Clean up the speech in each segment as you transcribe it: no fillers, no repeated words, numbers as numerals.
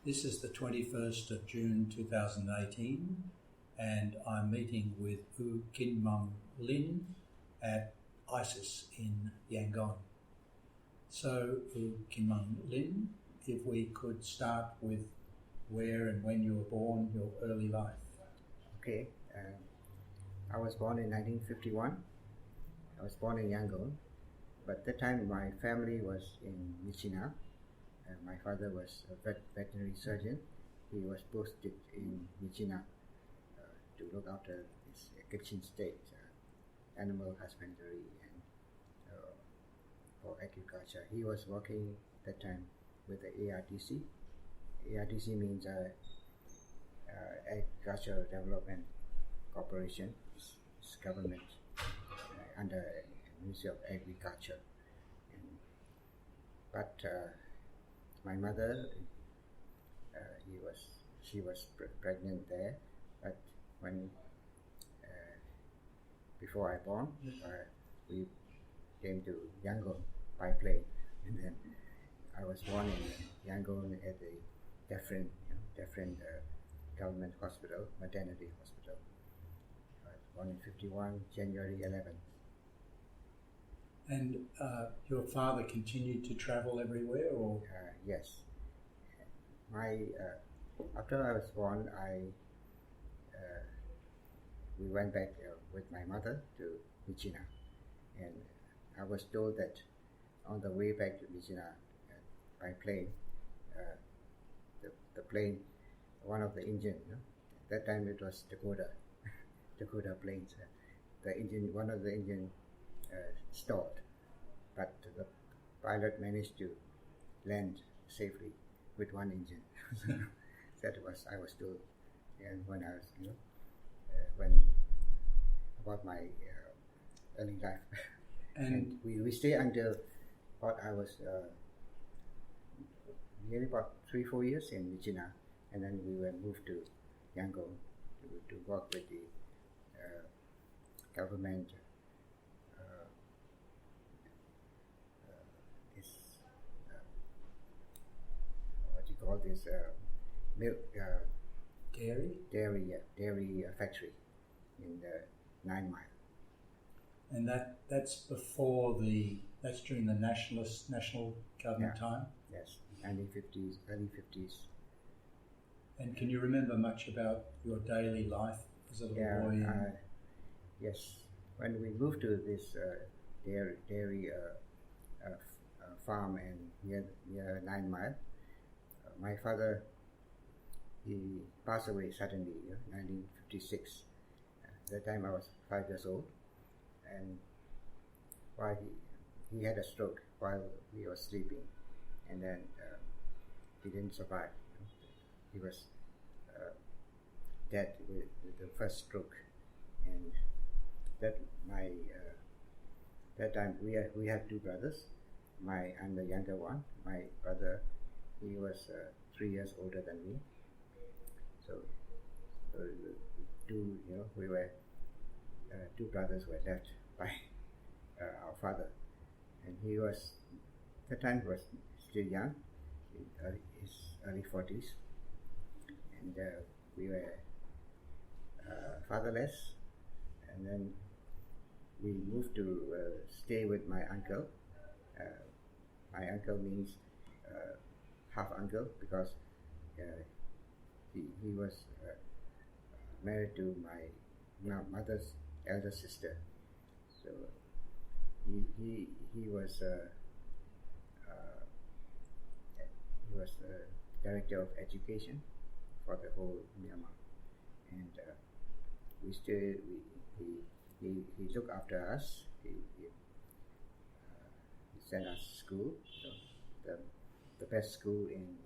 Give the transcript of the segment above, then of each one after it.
This is the 21st of June 2018, and I'm meeting with Khin Maung Lynn at ISIS in Yangon. So, Khin Maung Lynn, if we could start with where and when you were born, your early life. Okay, I was born in 1951. I was born in Yangon, but at that time my family was in Myitkyina. My father was a veterinary surgeon. He was posted in Myitkyina to look after his Kachin state, animal husbandry and for agriculture. He was working at that time with the ARTC. ARTC means Agricultural Development Corporation. It's government under Ministry of Agriculture. But my mother, she was pregnant there. But when before I born, we came to Yangon by plane, and then I was born in Yangon at a different government hospital, maternity hospital. I was born in 51, January 11th. And your father continued to travel everywhere, or? Yes. After I was born, we went back with my mother to Myitkyina, and I was told that on the way back to Myitkyina by plane, the plane, one of the engine, that time it was Dakota planes. One of the engine stalled, but the pilot managed to land safely with one engine. I was told, and when I was, when about my early life, and we stayed until I was nearly about 3-4 years in Myitkyina, and then we were moved to Yangon to work with the government. What do you call this? Milk dairy factory in the 9 Mile. And that's during the national government time? Yes, early 50s. And can you remember much about your daily life as a little boy? Yes, when we moved to this dairy farm near 9 Mile, my father, he passed away suddenly, 1956. At that time I was 5 years old, and while he had a stroke while we were sleeping, and then he didn't survive. He was dead with the first stroke, and that time we had 2 brothers. I'm the younger one. My brother, he was 3 years older than me. So we were 2 brothers were left by our father, and he was at the time was still young, in his early 40s, and we were fatherless, and then we moved to stay with my uncle. My uncle means half uncle, because he was married to my mother's elder sister. So he was the director of education for the whole Myanmar, and he looked after us. He sent us to school, the best school in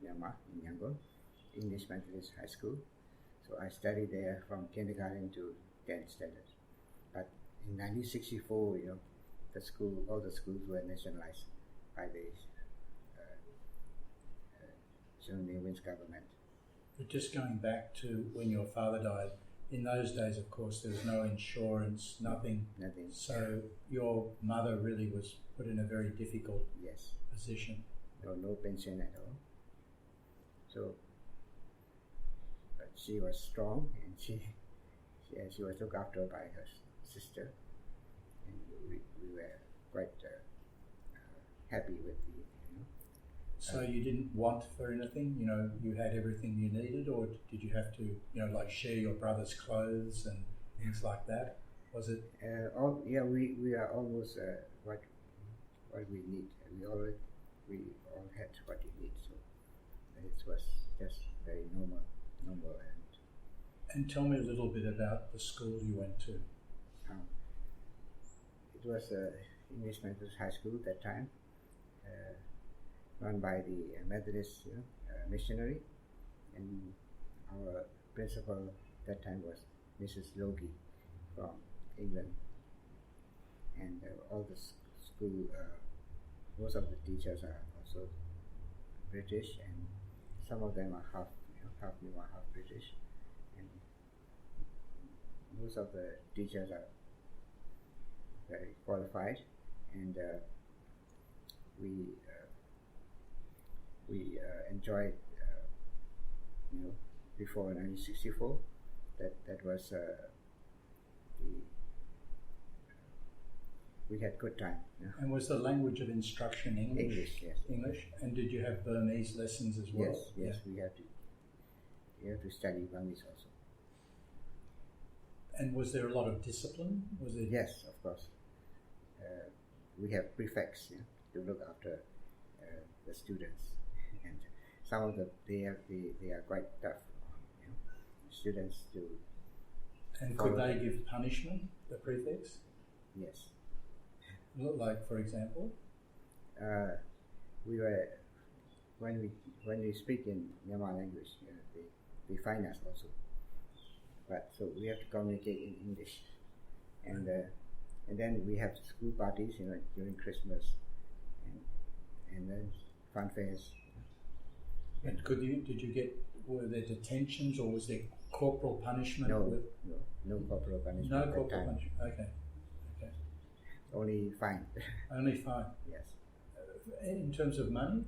Myanmar, in Yangon, English Methodist High School. So I studied there from kindergarten to 10th standard. But in 1964, all the schools were nationalized by the Wins government. But just going back to when your father died, in those days, of course, there was no insurance, nothing. So your mother really was put in a very difficult position. No pension at all. So, but she was strong, and she was looked after by her sister, and we were quite happy with the. So you didn't want for anything? You had everything you needed, or did you have to, like share your brother's clothes and things like that? Was it? We are almost what we need. We all had what we need. So it was just very normal, And tell me a little bit about the school you went to. It was English Methodist High School at that time, run by the Methodist missionary, and our principal at that time was Mrs. Logie from England, and all the school, most of the teachers are also British, and some of them are half new or half British, and most of the teachers are very qualified, and we enjoyed, before 1964, that was we had good time. And was the language of instruction English? English, yes. English. And did you have Burmese lessons as well? Yes. Yeah. We have to study Burmese also. And was there a lot of discipline? Was it? Yes, of course. We have prefects to look after the students, and some of they are quite tough. Students to. And could they give punishment, the prefects? Yes. Like, for example? We were when we speak in Myanmar language, they fine us also. But so we have to communicate in English, and then we have school parties, during Christmas, and then fun fairs. And were there detentions, or was there corporal punishment? No corporal punishment. No corporal punishment. Okay. Only fine. Only fine. Yes. In terms of money?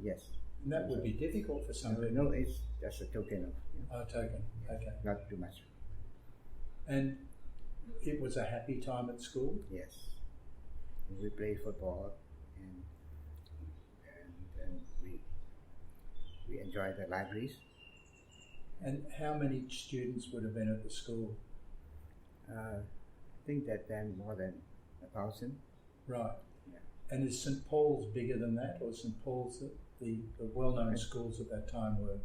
Yes. And that would be difficult for some people. No, it's just a token of. Token. Okay. Not too much. And it was a happy time at school? Yes. And we played football, and we enjoyed the libraries. And how many students would have been at the school? I think that then more than 1,000. Right. Yeah. And is St. Paul's bigger than that, or St. Paul's, the well-known schools at that time were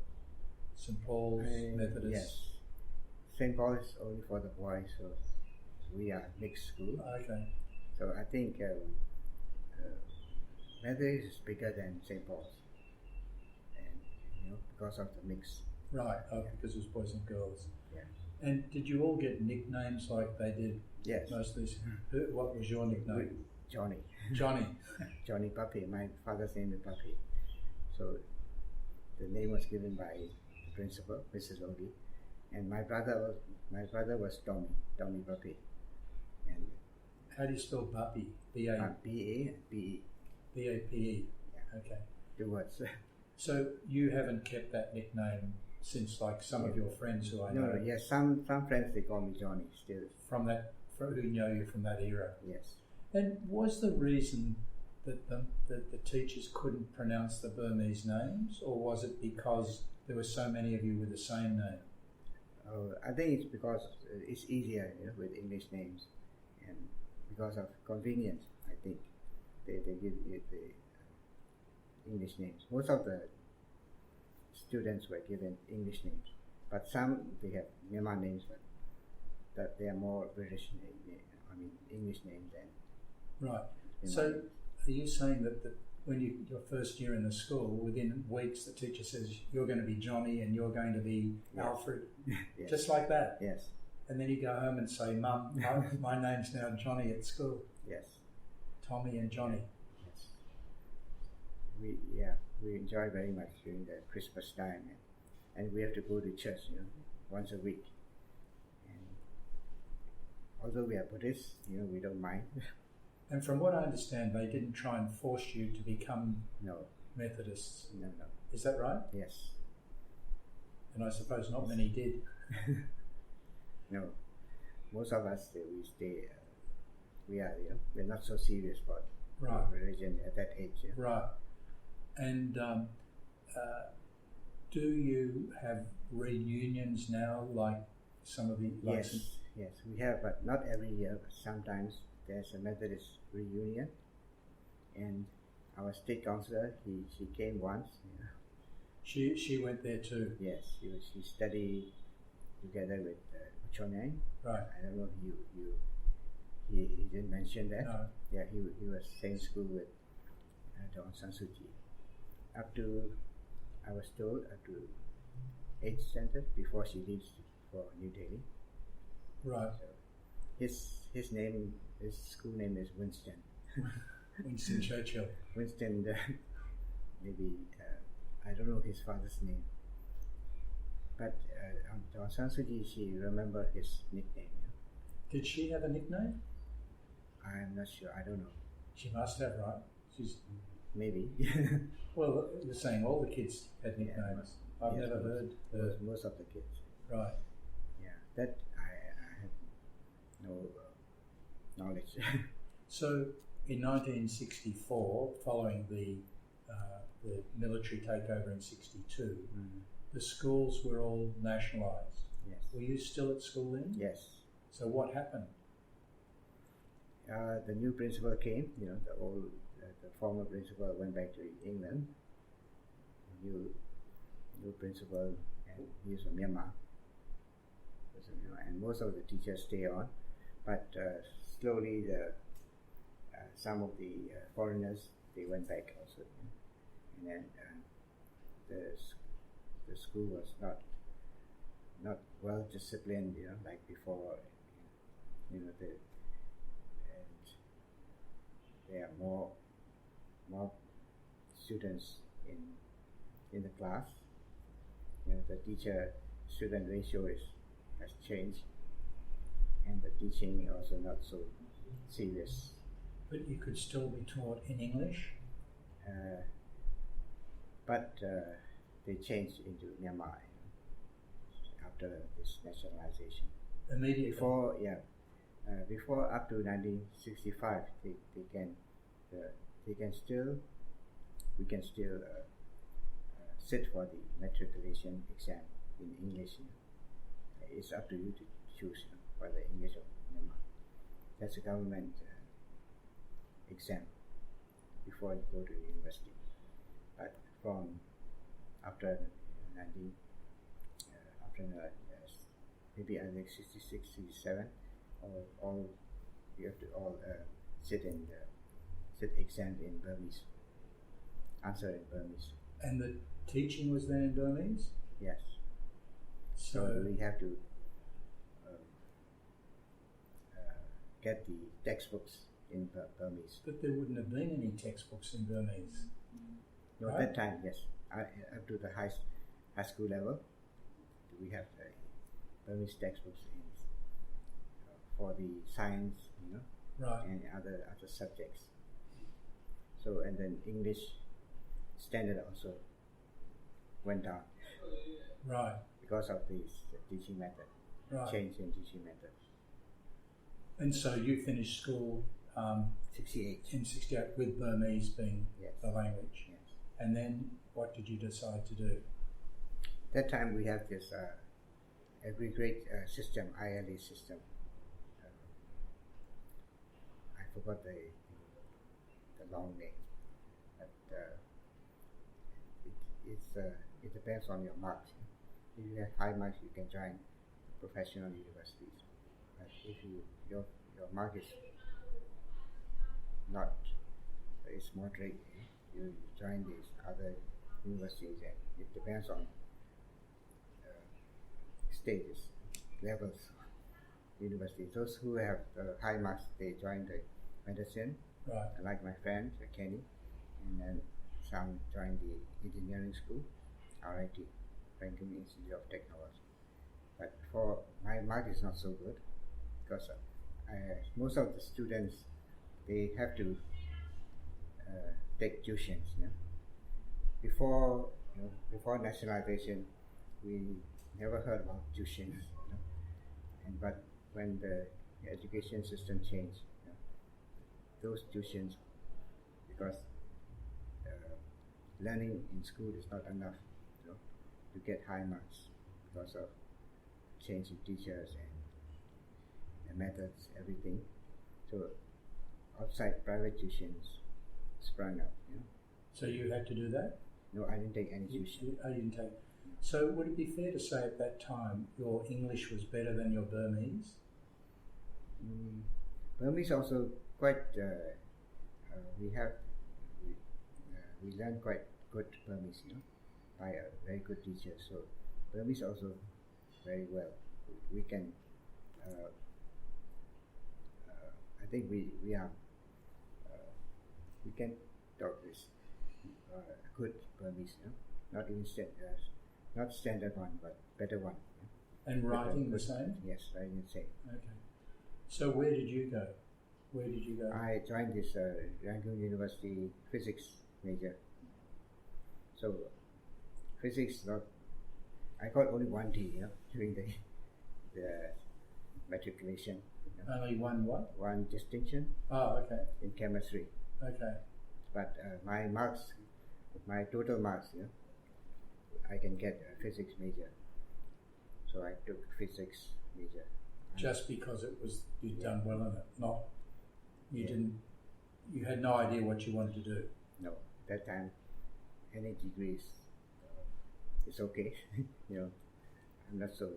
St. Paul's, Methodist? Yes. St. Paul is only for the boys, so we are mixed school. Okay. So I think Methodist is bigger than St. Paul's, and because of the mix. Right. Because it was boys and girls. Yeah. And did you all get nicknames like they did? Yes. Most of these. What was your nickname? Johnny. Johnny. Johnny Puppy. My father's name is Puppy. So the name was given by the principal, Mrs. Logie, and my brother was Tommy Puppy. And how do you spell Puppy? B-A-P-E. B-A-P-E. Yeah. Okay. 2 words. So you haven't kept that nickname since, like some of your friends who I know. No, yes, some friends they call me Johnny still. Who know you from that era. Yes. And was the reason that the teachers couldn't pronounce the Burmese names, or was it because there were so many of you with the same name? I think it's because it's easier with English names, and because of convenience. I think they give you the English names. Most of the students were given English names, but some they have Myanmar names, but that they are more British English names than. Right. So are you saying that when your first year in the school, within weeks the teacher says you're going to be Johnny and you're going to be Alfred, yes. Just like that? Yes. And then you go home and say, Mum, my name's now Johnny at school. Yes. Tommy and Johnny. Yes. We enjoy very much during the Christmas time, and we have to go to church, once a week. And although we are Buddhists, we don't mind. And from what I understand, they didn't try and force you to become No. Methodists. No. Is that right? Yes. And I suppose not many did. No, most of us we stay. We're not so serious about Right. religion at that age. Yeah? Right. And do you have reunions now, like some of the? Like Yes, we have, but not every year. But sometimes there's a Methodist reunion, and our state councillor she came once. Yeah. She went there too. Yes, she studied together with Chonang. Right. I don't know if he didn't mention that. No. Yeah, he was same school with Aung San Suu Kyi. Up to, I was told, up to 8th standard before she leaves for New Delhi. Right. So his school name is Winston. Winston Churchill. Winston, maybe I don't know his father's name. But Aung San Suu Kyi, she remember his nickname. Yeah. Did she have a nickname? I'm not sure. I don't know. She must have, right? She's maybe. Well, you're saying all the kids had nicknames. Yeah, I've never heard. Most of the kids. Right. Yeah, that I have no knowledge. So, in 1964, following the military takeover in '62, the schools were all nationalised. Yes. Were you still at school then? Yes. So what happened? The new principal came. The former principal went back to England. New principal, and he's from Myanmar. And most of the teachers stay on, but slowly some of the foreigners they went back also, and then the school was not well disciplined, like before. And there are more students in the class. The teacher-student ratio has changed, and the teaching also not so serious. But you could still be taught in English? But they changed into Myanmar after this nationalization. Immediately? Before up to 1965, we can still sit for the matriculation exam in English. It's up to you to choose for the English of Myanmar. That's a government exam before you go to university. But from after maybe I think 66, 67, all you have to sit exam in Burmese, answer in Burmese. And the teaching was then in Burmese? Yes. So we have to get the textbooks in Burmese. But there wouldn't have been any textbooks in Burmese. No, right? At that time, yes. Up to the high school level, we have Burmese textbooks for the science, right, and other subjects. So, and then English standard also went down. Right. Because of this teaching method, right. Change in teaching method. And so you finished school 68. In 68 with Burmese being Yes. the language. Yes. And then what did you decide to do? That time we have this every grade system, ILA system. I forgot the long name, but it depends on your marks. If you have high marks, you can join professional universities. But if your mark is not, it's moderate, you join these other universities, and it depends on stages, levels, universities. Those who have high marks, they join the medicine, right. Like my friend Kenny, and then some join the engineering school, RIT, Ranking Institute of Technology. But for my mark is not so good because most of the students they have to take tuitions. Before nationalization, we never heard about tuition, but when the education system changed, those tuitions, because learning in school is not enough, to get high marks because of change in teachers and methods, everything. So outside private tuitions sprung up. So you had to do that? No, I didn't take any tuition. I didn't take. So would it be fair to say at that time your English was better than your Burmese? Burmese also quite. We learn quite good Burmese, by a very good teacher. So Burmese also very well. We can. I think we are. We can talk this good Burmese, not even not standard one, but better one. And writing the same? Yes, writing the same. Okay. So where did you go? Where did you go? I joined this Yangon University physics major. So physics, I got only 1 D, during the matriculation. Only one what? One distinction. Oh, okay. In chemistry. Okay. But my marks, my total marks, I can get a physics major. So I took physics major. Just because it was you'd done well in it, not you didn't. You had no idea what you wanted to do. No, that time, any degrees, it's okay. I'm not so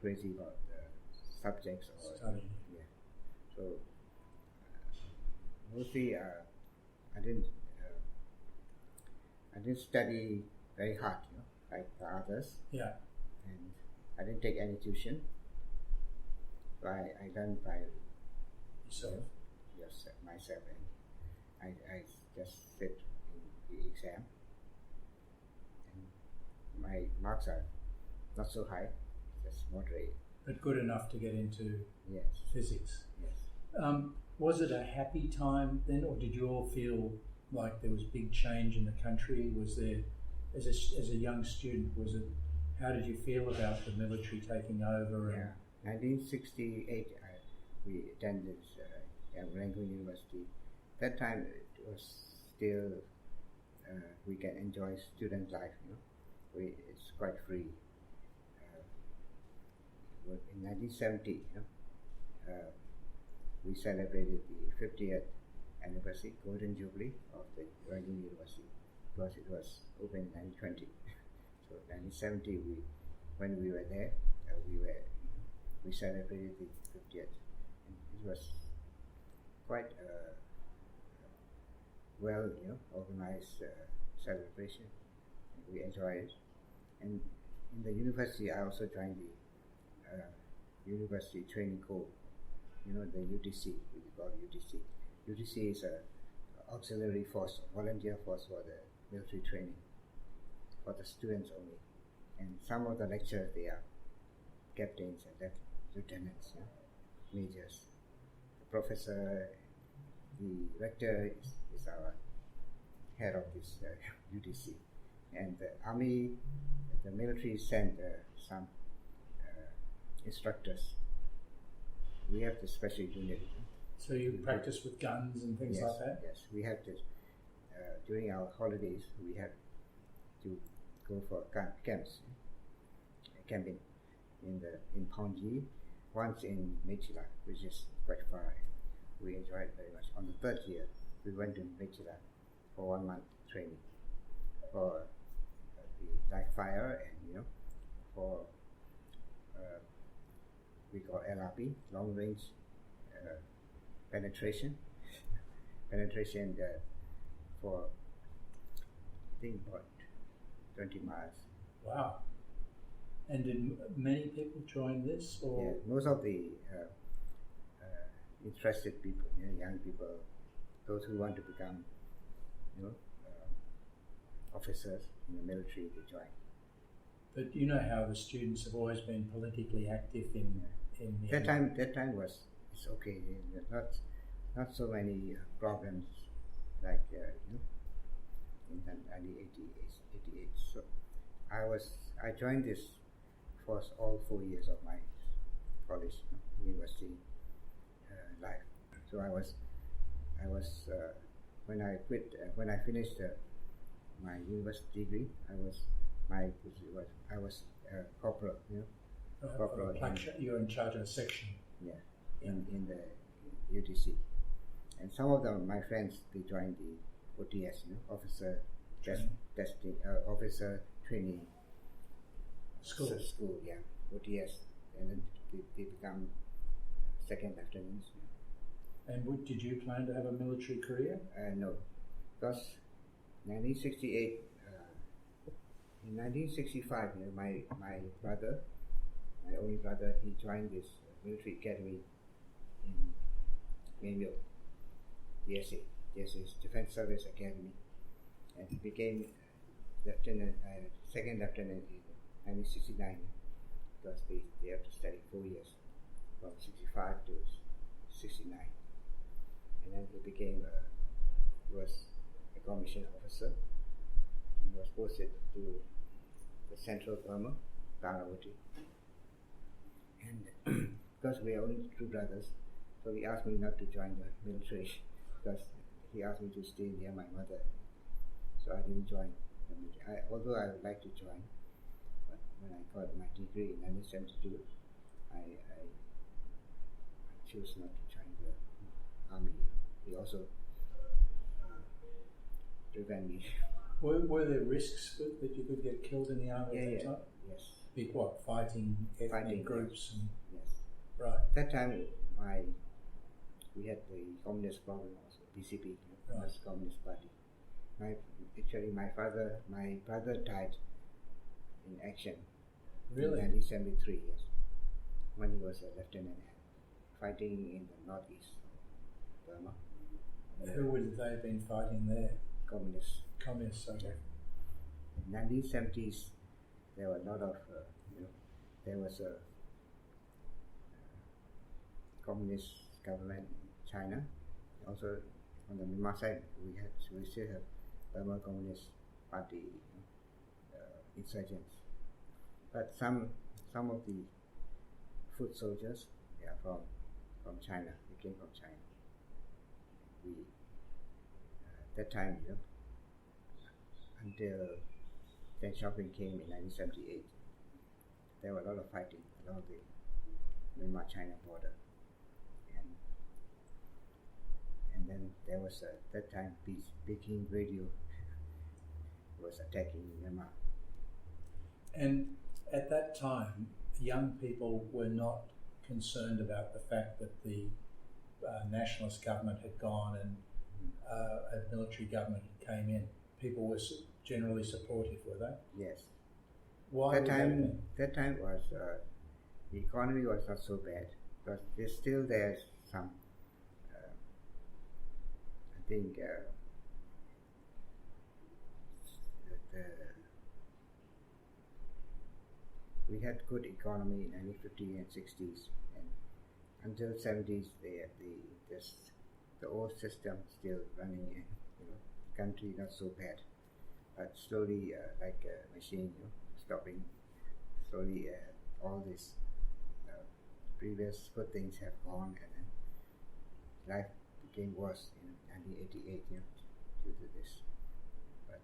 crazy about subjects or studying. Yeah. So mostly, I didn't study very hard, like the others. Yeah. And I didn't take any tuition. So I learned by yourself. Yes, myself, and I just sit in the exam. And my marks are not so high, just moderate. But good enough to get into physics. Yes. Was it a happy time then, or did you all feel like there was big change in the country? Was there, as a young student, how did you feel about the military taking over? Yeah, 1968, we attended Yangon University. That time it was still, we can enjoy student life, it's quite free. In 1970, we celebrated the 50th anniversary, Golden Jubilee of the Yangon University, because it was opened in 1920. So 1970, when we were there, we celebrated the 50th. And it was quite a well, organized celebration. We enjoyed it. And in the university, I also joined the University Training Corps. The UTC, we call UTC. UTC is a auxiliary force, volunteer force for the military training, for the students only. And some of the lecturers, they are captains and lieutenants, majors. The professor, the rector is our head of this UTC. And the army, the military sent some instructors. We have the special unit. So you practice with guns and things like that? Yes, we have this. During our holidays, we have to go for camps, camping in Pongji, once in Mechila, which is quite far. We enjoyed it very much. On the third year, we went to Mechila for 1 month training for the live fire and for we call LRP, long range penetration for I think about 20 miles. Wow. And did many people join this? Or? Yeah, most of the interested people, young people, those who want to become officers in the military, they join. But you know how the students have always been politically active in that time was it's okay. Not so many problems like in 1988. So I joined this for all 4 years of my college, university life. So I was when I quit, when I finished my university degree, I was corporal, corporal. You're in charge of a section. Yeah, in the UTC, and some of my friends, they joined the OTS, officer testing, officer training School, yeah, OTS, and then they become second lieutenants. And did you plan to have a military career? No, because 1968, in 1965, my brother, my only brother, he joined this military academy in Yangon, DSA, Defense Service Academy, and he became second lieutenant in 1969, because they have to study 4 years, from 65 to 69. And then he was a commissioned officer, and was posted to the central Burma, Tarawati. And because we are only two brothers, so he asked me not to join the military, because he asked me to stay near my mother. So I didn't join the military. Although I would like to join, but when I got my degree in 1972, I chose not to join the army. He also prevented me. Were there risks that you could get killed in the army at that time? Yes. Be what, fighting ethnic groups? Yes. And, yes. Right. At that time, we had the communist problem also, PCP, Communist Party. My brother died in action. Really? In 1973, yes, when he was a lieutenant fighting in the northeast of Burma. Who would they have been fighting there? Communists. Communists, okay. In 1970s, there were a lot of, there was a communist government in China. Also, on the Myanmar side, we still have Burma Communist Party insurgents. But some of the foot soldiers, they are from China. They came from China. That time, until Deng Xiaoping came in 1978, there were a lot of fighting along the Myanmar-China border, and then there was that time Peking radio was attacking Myanmar. And at that time, young people were not concerned about the fact that the nationalist government had gone and a military government came in. People were generally supportive, were they? Yes. Why? That time was the economy was not so bad, but there's some. I think we had good economy in 1950s and 60s, and until 70s, the old system still running, and country not so bad, but slowly, like a machine, stopping. Slowly, all these previous good things have gone, and then life became worse in 1988, due to this. But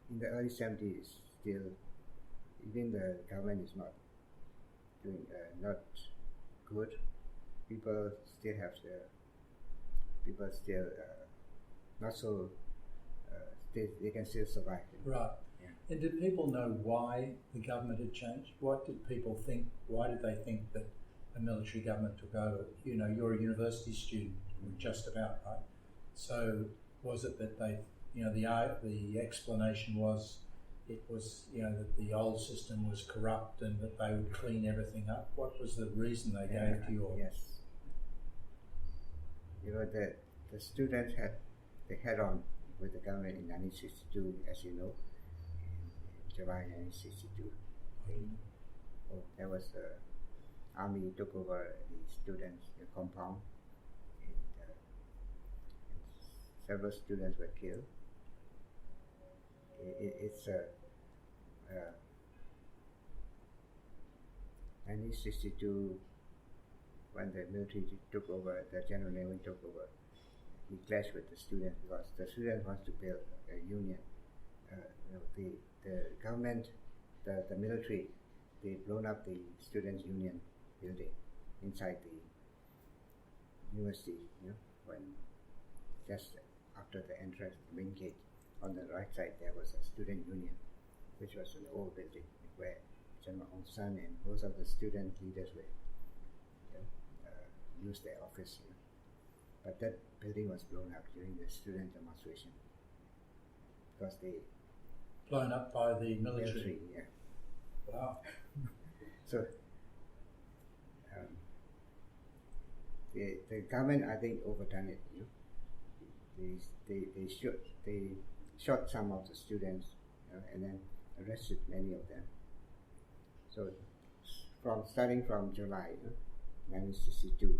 in the early 70s, still, even the government is not doing not good. People still not so. They can still survive. Right. Yeah. And did people know why the government had changed? What did people think? Why did they think that a military government took over? You're a university student, just about, right? So was it that they, the explanation was it was, that the old system was corrupt and that they would clean everything up? What was the reason they gave to you? Yes. The students had the head-on with the government in 1962, as you know, in July 1962. There was the army took over the students' compound, and several students were killed. It's 1962, when the military took over, the General Navy took over, he clashed with the students because the students want to build a union. The government, the military, they blown up the students' union building inside the university. When just after the entrance, the main gate, on the right side there was a student union, which was an old building where General Aung San and most of the student leaders were used their office. But that building was blown up during the student demonstration because they blown up by the military. Yeah. Wow. So the government, I think, overdone it. They shot some of the students, and then arrested many of them. So starting from July 1962,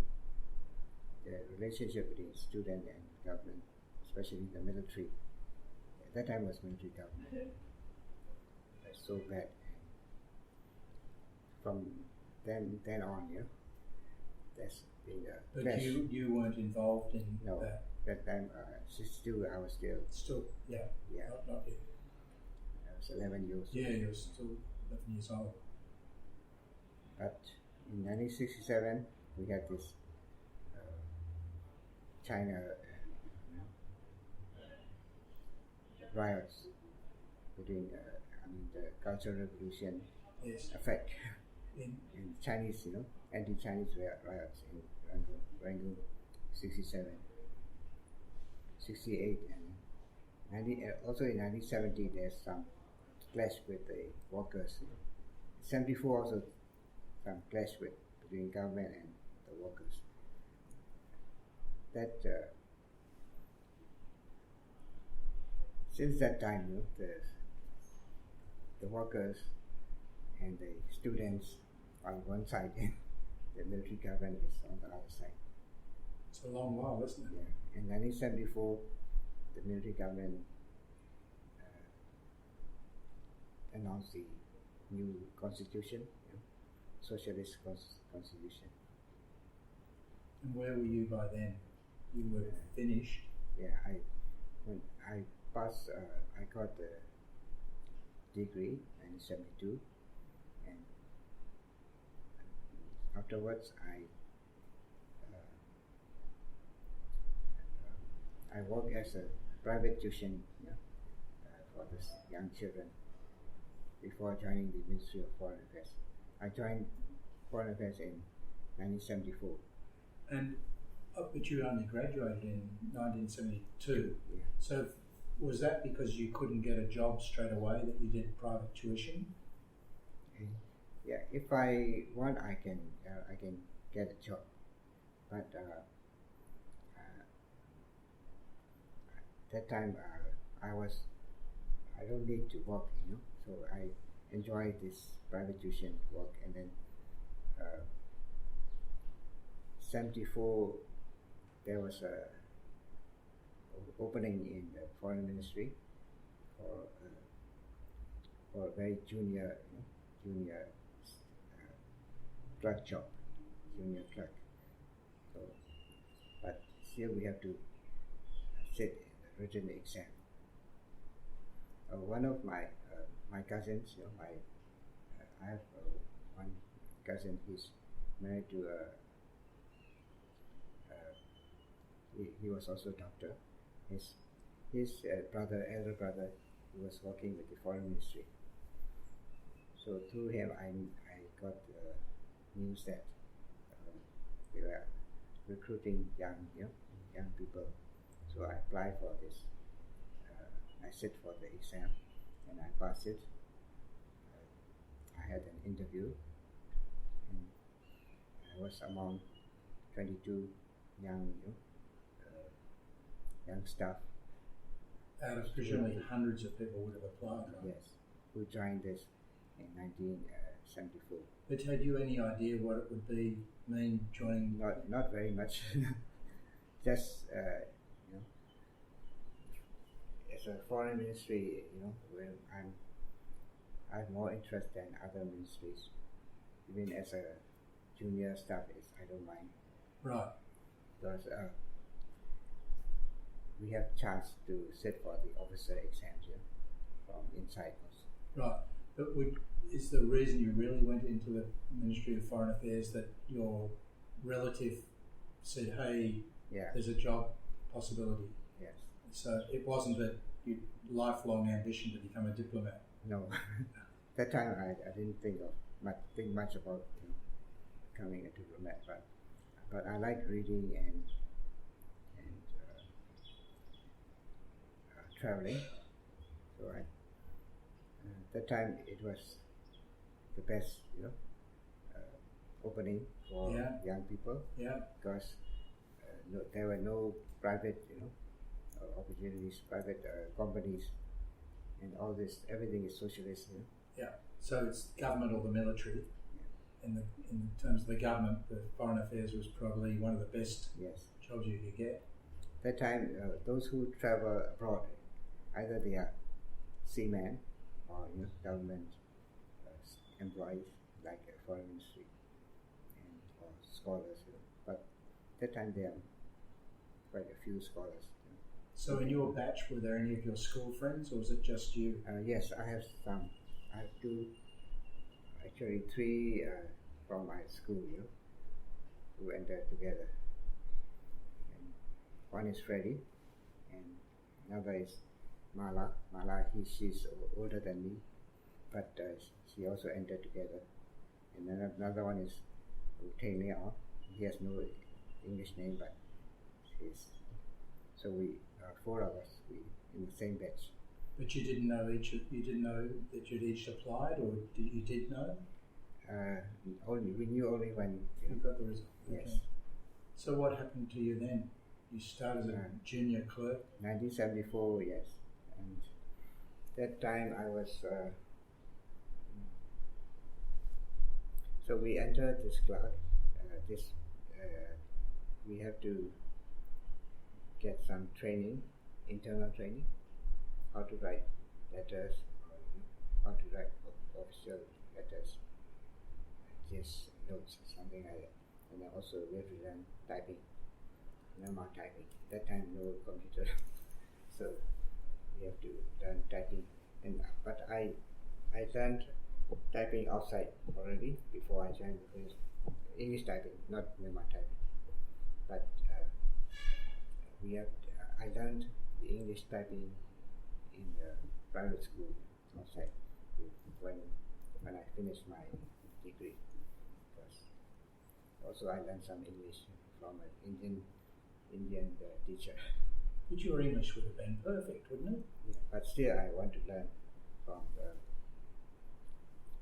the relationship between student and government, especially the military, at that time was military government, was so bad. From then on, that's been a But clash. you weren't involved in No. that? That time, 62, I was Still, yeah. yeah, Not yet. I was 11 years old. Yeah, you were still 11 years old. But in 1967, we had this China riots between, the Cultural Revolution Yes. effect In in Chinese, anti-Chinese riots in Rangoon, 67, 68, and also in 1970 there's some clash with the workers. 74 also some clash between government and the workers. That since that time, the workers and the students on one side, and the military government is on the other side. it's a long while, isn't it? Yeah. In 1974, the military government announced the new constitution, socialist constitution. And where were you by then? You were finished. Yeah, when I passed, I got the degree in 1972, and afterwards I worked as a private tuition for these young children before joining the Ministry of Foreign Affairs. I joined Foreign Affairs in 1974. And but you only graduated in 1972. Yeah. So was that because you couldn't get a job straight away that you did private tuition? Yeah, if I want, I can get a job, but that time I don't need to work, so I enjoy this private tuition work, and then 74 there was a opening in the foreign ministry for a very junior clerk job, junior clerk. So, but still we have to sit in the written exam. One of my cousins, I have one cousin. He's married to he was also a doctor. His elder brother, he was working with the foreign ministry. So through him, I got news that they were recruiting young people. So I applied for this. I sit for the exam, and I passed it. I had an interview, and I was among 22 young staff. Out of presumably hundreds of people would have applied, right? Yes, who joined this in 1974. But had you any idea what it would mean joining? Not very much. Just as a foreign ministry, where I have more interest than other ministries even as a junior staff, I don't mind. Right. Because we have chance to sit for the officer exams from inside us. Right. But is the reason you really went into the Ministry of Foreign Affairs that your relative said, hey, there's a job possibility? Yes. So it wasn't that your lifelong ambition to become a diplomat? No. That time I didn't think much about becoming a diplomat, but I like reading and traveling. So that time it was the best, opening for young people. Yeah. Because there were no private, opportunities, private companies, and all this. Everything is socialist. Yeah. So it's government or the military. In terms of the government, the foreign affairs was probably one of the best jobs you could get. That time, those who travel abroad, either they are seamen or government employees like a foreign ministry or scholars. But that time there are quite a few scholars. So in your batch, were there any of your school friends, or was it just you? Yes, I have some. I have two. Actually, three from my school who entered together. And one is Freddie, and another is Mala. She's older than me, but she also entered together. And another one is Taimia. He has no English name, but she's. So we four of us. We in the same batch. But you didn't know you didn't know that you'd each applied, or you did know? We knew only when you got the result. Yes. Okay. So what happened to you then? You started as a junior clerk. 1974, yes. And that time I was. So we entered this clerk. We have to get some training, internal training. How to write letters, how to write official letters, just notes, something like that. And then also we have to learn typing, normal typing. That time no computer, so we have to learn typing. But I learned typing outside already before I joined the English typing, not normal typing. But I learned the English typing in the private school outside when I finished my degree. Also I learned some English from an Indian teacher. But your English would have been perfect, wouldn't it? Yeah, but still I want to learn from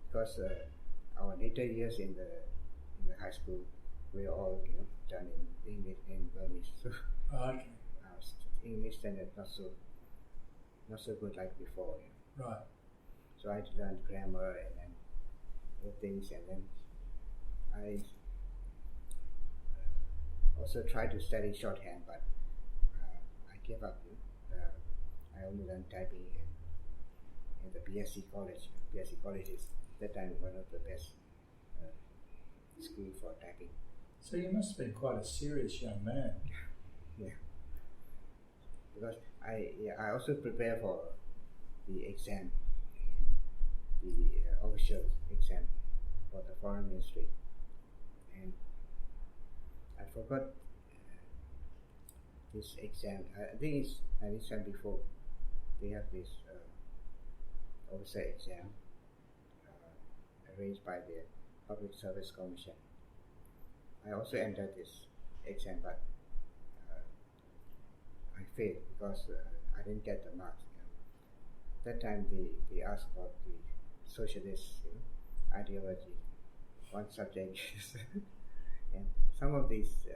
because our later years in the high school we were all done in English and Burmese. So okay. Our English standard not so good like before. Right. So I learned grammar and then other things, and then I also tried to study shorthand, but I gave up. I only learned typing in the BSc college. BSc college is that time one of the best school for typing. So you must have been quite a serious young man. Yeah. Because I also prepare for the exam, the official exam for the foreign ministry, and I forgot this exam. I think it's 1974. They have this officer exam arranged by the Public Service Commission. I also entered this exam, but I failed because I didn't get the marks. That time they asked about the socialist ideology, one subject, and some of these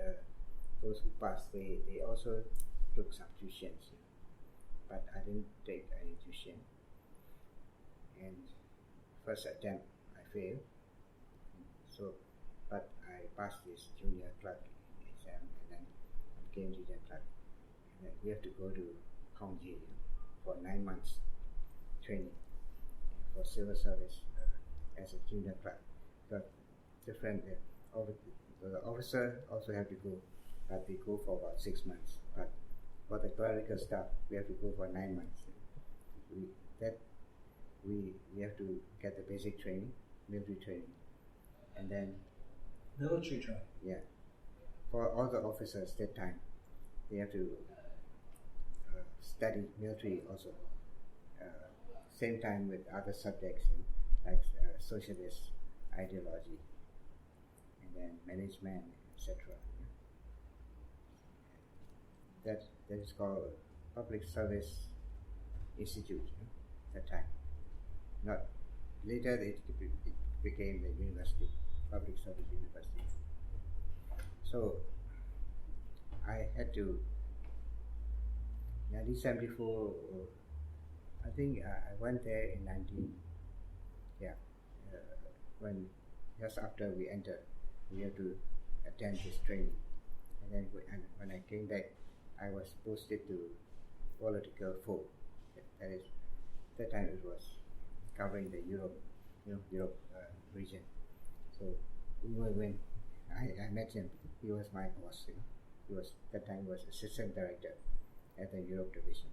those who passed they also took some tuitions, but I didn't take any tuition. And first attempt I failed, so but I passed this junior clerk exam, and then I became junior clerk. And then we have to go to Hongji for 9 months training for civil service as a junior clerk. But different. The officer also have to go, but they go for about 6 months. But for the clerical staff, we have to go for 9 months. We have to get the basic training, military training, and then military training. Yeah, for all the officers that time, they have to study military also. Same time with other subjects, like socialist ideology, and then management, etc. That is called Public Service Institute. That time, not later it became the university, Public Service University. So I had to 1974. I think I went there in when just after we entered, we had to attend this training, and then when I came back, I was posted to political 4. That is, that time it was covering the Europe region. So when I met him, he was my boss. He was that time was assistant director at the Europe division.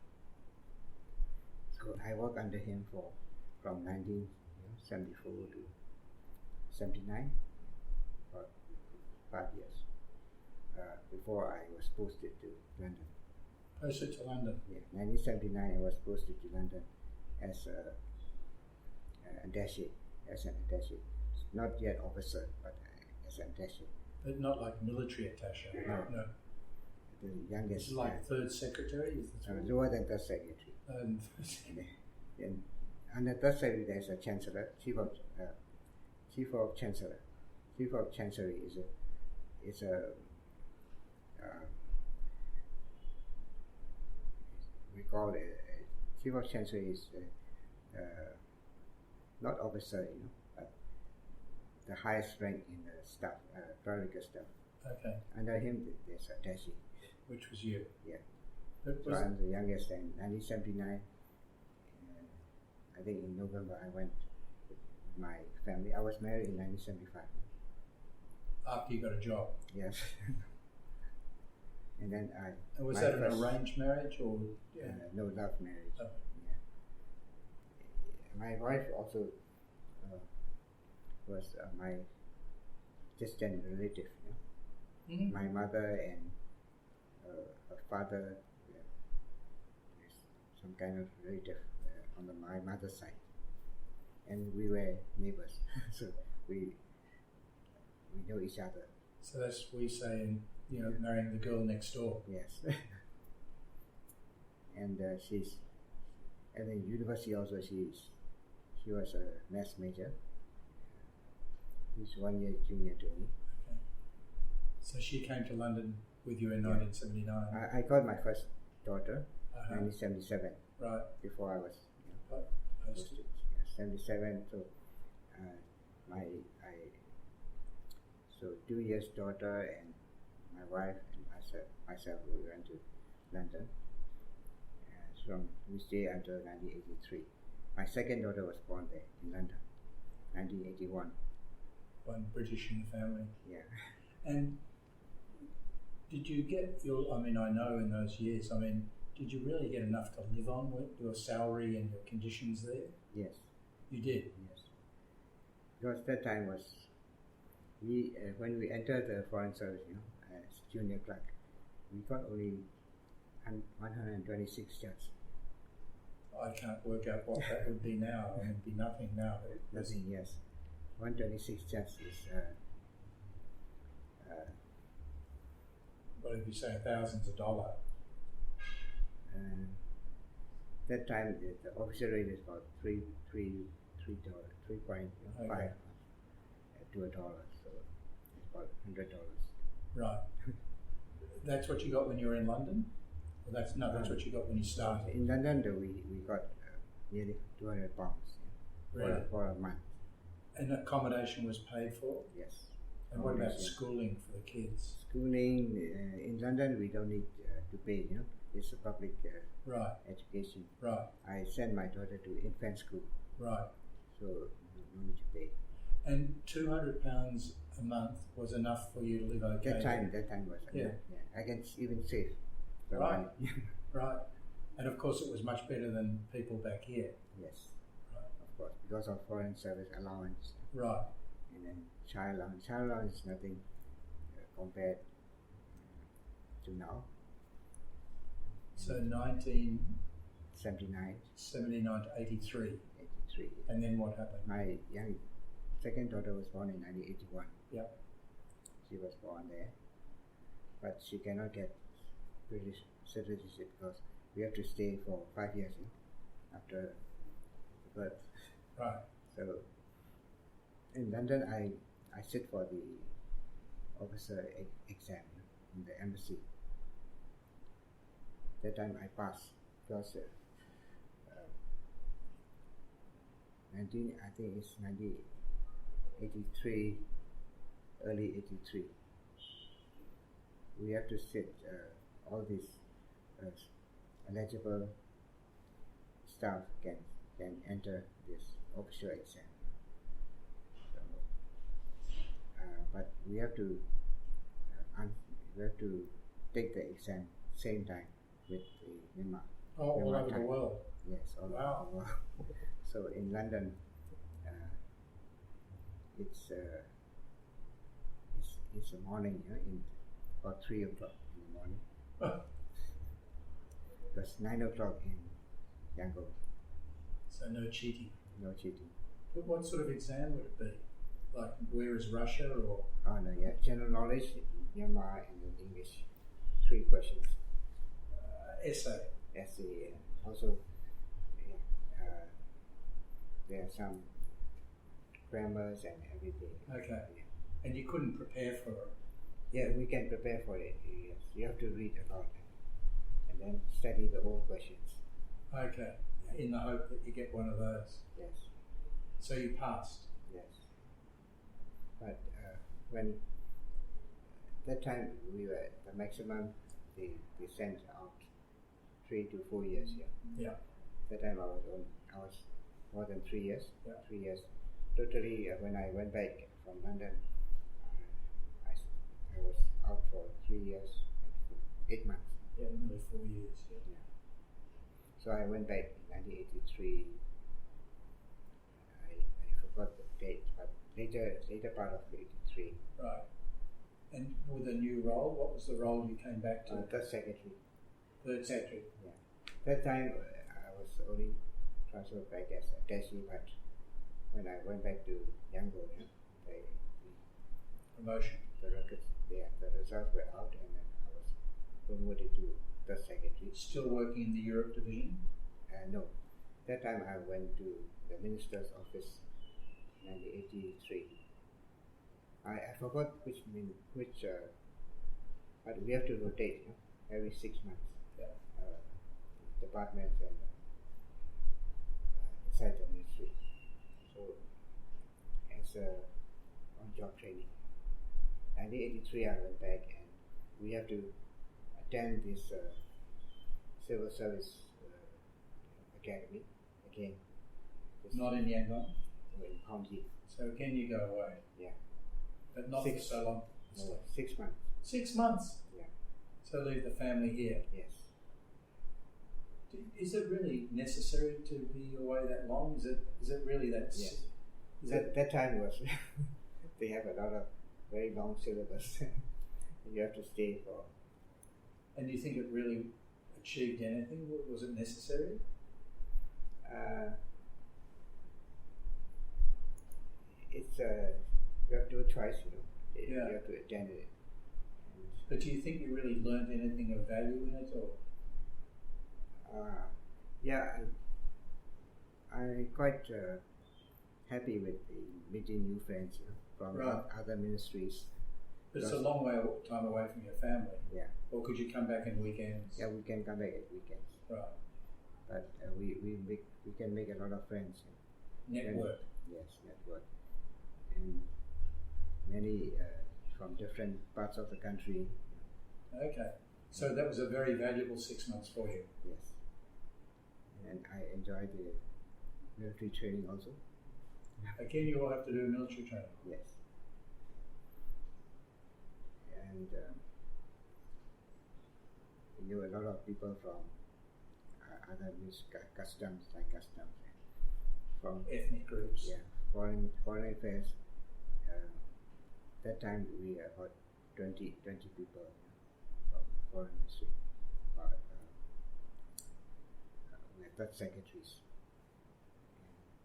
So I worked under him from 1974 to 79 for 5 years before I was posted to London. Posted to London? Yeah, 1979 I was posted to London as an attaché, not yet officer, but as an attaché. But not like military attaché? No. The youngest. It's like third secretary? Lower than third secretary. And under third secretary there is a chancellor, chief of chancellor. Chief of chancery is a we call it chief of chancery is not officer, but the highest rank in the staff, clerical staff. Okay. Under him there's a attaché. Which was you? Yeah. So I'm the youngest, and 1979. I think in November I went with my family. I was married in 1975. After you got a job? Yes. And then And was that an arranged marriage or? No, love marriage. Oh. Yeah. My wife also was my distant relative. Mm-hmm. My mother and her father is some kind of relative on my mother's side, and we were neighbors, so we know each other. So that's we say, marrying the girl next door. Yes. And she's at the university also. She was a maths major. She's 1 year junior to me. Okay. So she came to London with you in 1979. I got my first daughter, 1977. Right. Before I was posted. 77. So so 2 years daughter and my wife and myself we went to London. So we stayed until 1983. My second daughter was born there in London, 1981. One British in the family. Yeah. And did you get I know in those years, did you really get enough to live on with your salary and your conditions there? Yes. You did? Yes. Because that time was, when we entered the foreign service, as junior clerk, we got only 126 jobs. I can't work out what that would be now. It'd be nothing now. Nothing, yes. 126 jobs is what if you say thousands of dollars? That time the official rate is about $3.5 to $1, so it's about $100. Right. That's what you got when you were in London? Well, that's what you got when you started. In London, we got nearly £200 Really? for a month. And accommodation was paid for? Yes. And what about schooling for the kids? Schooling in London, we don't need to pay. It's a public education. Right. I sent my daughter to infant school. Right. So no need to pay. And £200 a month was enough for you to live okay? That time was enough. I can even save some Right. money. Right. And of course it was much better than people back here. Yes, Right. of course, because of foreign service allowance. Right. And then child allowance. Child allowance is nothing compared to now. So 1979 79, to 83. 83. And then what happened? My second daughter was born in 1981. Yeah. She was born there, but she cannot get British citizenship because we have to stay for 5 years after birth. Right. So in London, I sit for the officer exam in the embassy. That time I passed because I think it's 1983, early 83. We have to sit all these eligible staff can enter this official exam. So, but we have to take the exam same time with the Myanmar. All Myanmar over time. the world? Yes, all Wow. over the world. So in London, it's the morning, in about 3 o'clock in the morning. Because 9 o'clock in Yangon. So no cheating. No cheating. But what sort of exam would it be? Like where is Russia or? Oh no, yeah, general knowledge, Myanmar, and then English. 3 questions. Essay. Essay, and also there are some grammars and everything. Okay. Yeah. And you couldn't prepare for it? Yeah, we can prepare for it. Yes, you have to read a lot and then study the whole questions. Okay. In the hope that you get one of those. Yes. So you passed? Yes. But when that time we were the maximum, they sent out 3 to 4 years. Yeah. That time I was more than 3 years. Yeah. 3 years. Totally, when I went back from London, I was out for 3 years and 8 months. Yeah, nearly 4 years. Yeah. So I went back in 1983. I forgot the date, but later part of 83. Right. And with a new role, what was the role you came back to? Third secretary. Third secretary. Yeah. That time I was only transferred back as attaché, but when I went back to Yangon, Promotion. the results were out, and then I was promoted to third secretary. Still working in the Europe division? No, that time I went to the minister's office in 1983. I forgot which, but we have to rotate every 6 months. Yeah. Departments and inside the ministry. So as on-job training. 1983 I went back and we have to attend this civil service academy again. Not in Yangon? In County. So again you go away? Yeah. But not for so long? No, 6 months. 6 months? Yeah. So leave the family here? Yes. Is it really necessary to be away that long? Is it really that? Yes. That time was they have a lot of very long syllabus. You have to stay for. And do you think it really achieved anything? Was it necessary? It's you have no choice, Yeah. You have to attend it. But do you think you really learned anything of value in it, or? Yeah, I'm quite happy with meeting new friends from Right. other ministries. But it's a long time away from your family. Yeah. Or could you come back in weekends? Yeah, we can come back at weekends. Right. But we can make a lot of friends. Network. Yes, network. And many from different parts of the country. Okay. So that was a very valuable 6 months for you. Yes. And I enjoyed the military training also. Again, you will have to do military training. Yes. And we knew a lot of people from other customs, from Ethnic groups. yeah, foreign affairs. That time we had about 20 people from the foreign ministry. We had Dutch secretaries.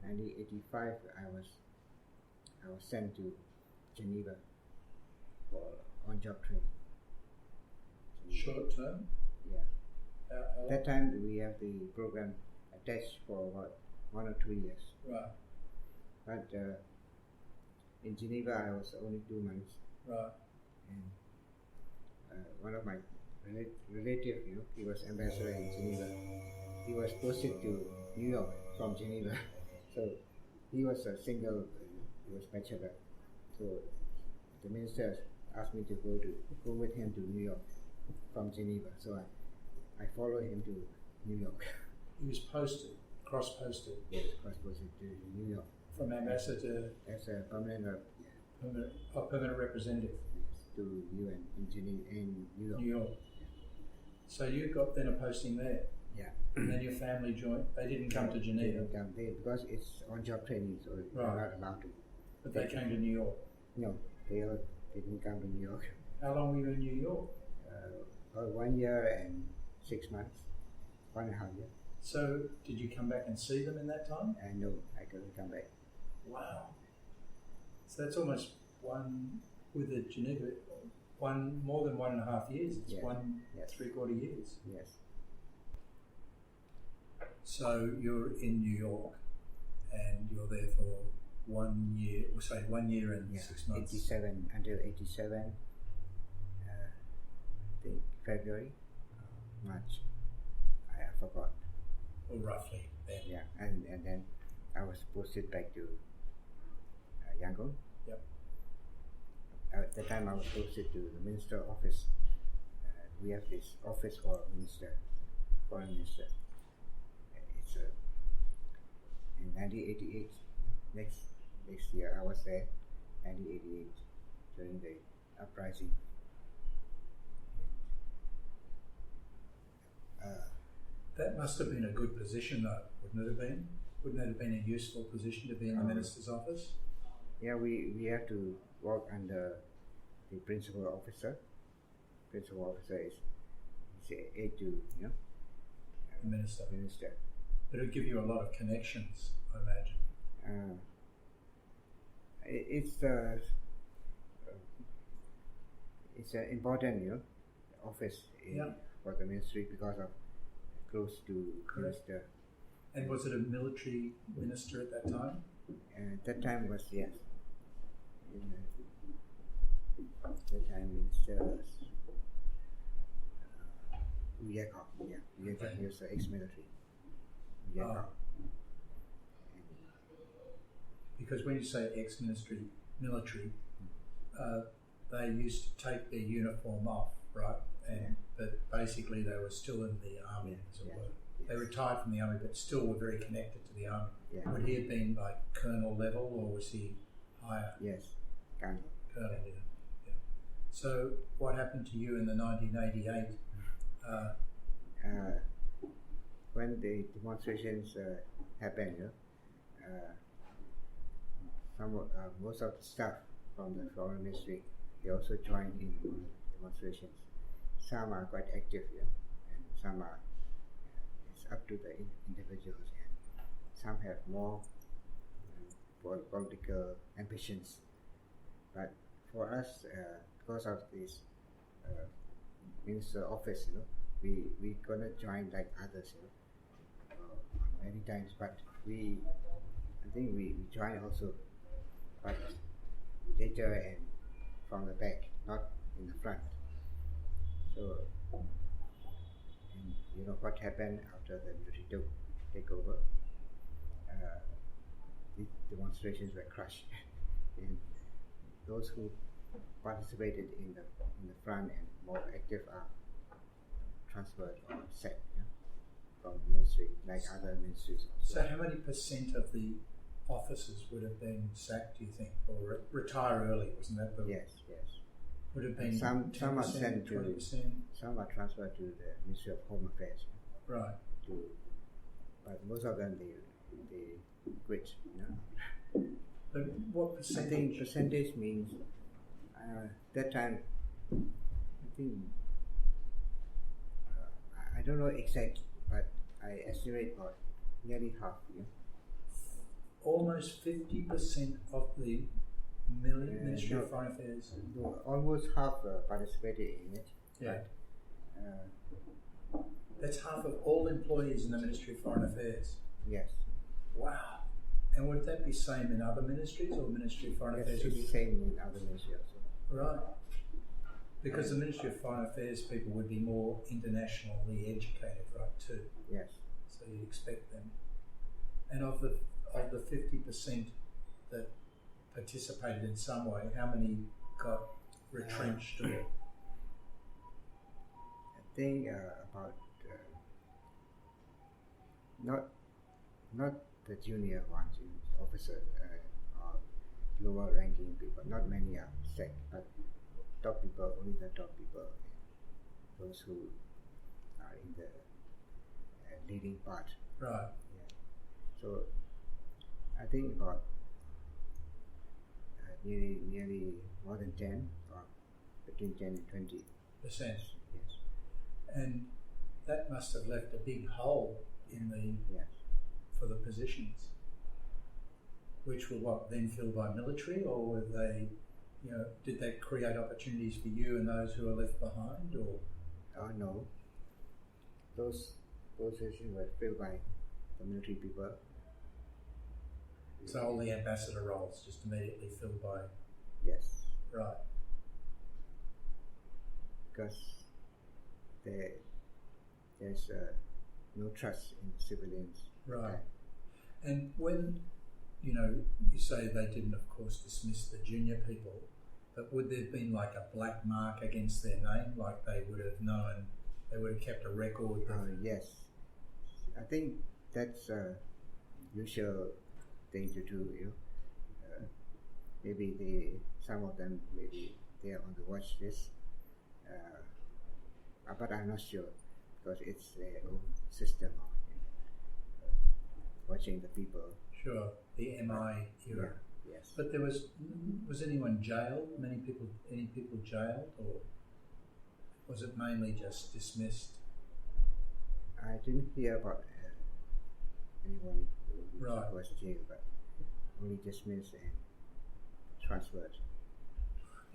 In 1985, I was sent to Geneva for on-job training. Short term? Yeah. How That time we have the program attached for about 1 or 2 years. Right, But in Geneva I was only 2 months, right. and one of my relative, he was ambassador in Geneva. He was posted to New York from Geneva, so he was a single. He was bachelor, so the minister asked me to go with him to New York from Geneva. So I followed him to New York. He was posted, cross-posted. Yes, cross-posted to New York From ambassador as a permanent rep. permanent representative. Yes, to UN in Geneva, in New York. New York. So you got then a posting there. Yeah. And then your family joined. They didn't come to They Geneva, didn't come there because it's on-job training, so they're Right. not allowed to. but they came to New York. No, they didn't come to New York. How long were you in New York? About 1 year and 6 months, 1.5 years. So did you come back and see them in that time? And no, I couldn't come back. Wow. So that's almost one with the Geneva, more than 1.5 years. It's Yeah. one Yes. 3/4 years. Yes. So you're in New York, and you're there for 1 year. We'll say 1 year and Yeah. 6 months. 87 until 87. I think February, March. I forgot. Or roughly then. Yeah, and then I was posted back to Yangon. Yep. At the time, I was posted to the minister office. We have this office for minister, foreign minister. It's in 1988. Next year, I was there. 1988 during the uprising. That must have been a good position, though, wouldn't it have been? Wouldn't it have been a useful position to be in the minister's office? Yeah, we have to work under the principal officer. Principal officer is aide to The minister. minister. But it would give you a lot of connections, I imagine. It's an important office for the ministry because of close to Correct. minister. And was it a military minister at that time? At that time was yes. That time minister was Yakov. Yeah, Yakov. Okay. He was ex-military. Yakov. Because when you say military, they used to take their uniform off, right? But basically they were still in the army, as it were. They retired from the army, but still were very connected to the army. Yeah. Would he have been like colonel level, or was he higher? Yes, Colonel. Colonel, yeah. So what happened to you in the 1988? When the demonstrations happened, most of the staff from the foreign ministry, they also joined in demonstrations. Some are quite active, and some are. It's up to the individuals, and some have more political ambitions. But for us, because of this minister office, we gonna join like others, many times. But I think we join also, but later and from the back, not in the front. So, and you know what happened after the military take over? The demonstrations were crushed, and those who participated in the front and more active are transferred or set from ministry, like other ministries. Also. So how many percent of the officers would have been sacked, do you think, or retire early? Wasn't that the Yes. would have been Some are 10%, sent to 20%? some are transferred to the Ministry of Home Affairs. Right. But most of them they quit. But what I percentage? think percentage means that time. I think I don't know exact, but I estimate about nearly half. Almost 50% of the Ministry of Foreign Affairs. No, almost half participated in it. Yeah. But, That's half of all employees in the Ministry of Foreign Affairs. yes. Wow. And would that be same in other ministries, or Ministry of Foreign Yes, Affairs? it's the same in other ministries also. Right. Because the Ministry of Foreign Affairs people would be more internationally educated, right, too. Yes. So you'd expect them. And of the 50% that participated in some way, how many got retrenched? Or I think about not the junior ones, officer or lower ranking people. Not many are sacked, but top people, only the top people, those who are in the leading part. right. So I think about nearly more than 10, or between 10 and 20%. Percent. Yes. And that must have left a big hole in the Yes. for the positions, which were what then filled by military, or were they, did that create opportunities for you and those who are left behind, or? Oh no. Those positions were filled by the military people. So all the ambassador roles just immediately filled by, Yes. right. Because there's no trust in civilians. Right. And when, you say they didn't, of course, dismiss the junior people, but would there have been like a black mark against their name, like they would have known, they would have kept a record? Yes. I think that's a usual thing to do. Maybe some of them, maybe they are on the watch list, but I'm not sure, because it's their own system of watching the people. Sure, the MI era. Yeah. Yes. But there was anyone jailed? Any people jailed, or was it mainly just dismissed? I didn't hear about anyone who Right. was jailed, but only dismissed and transferred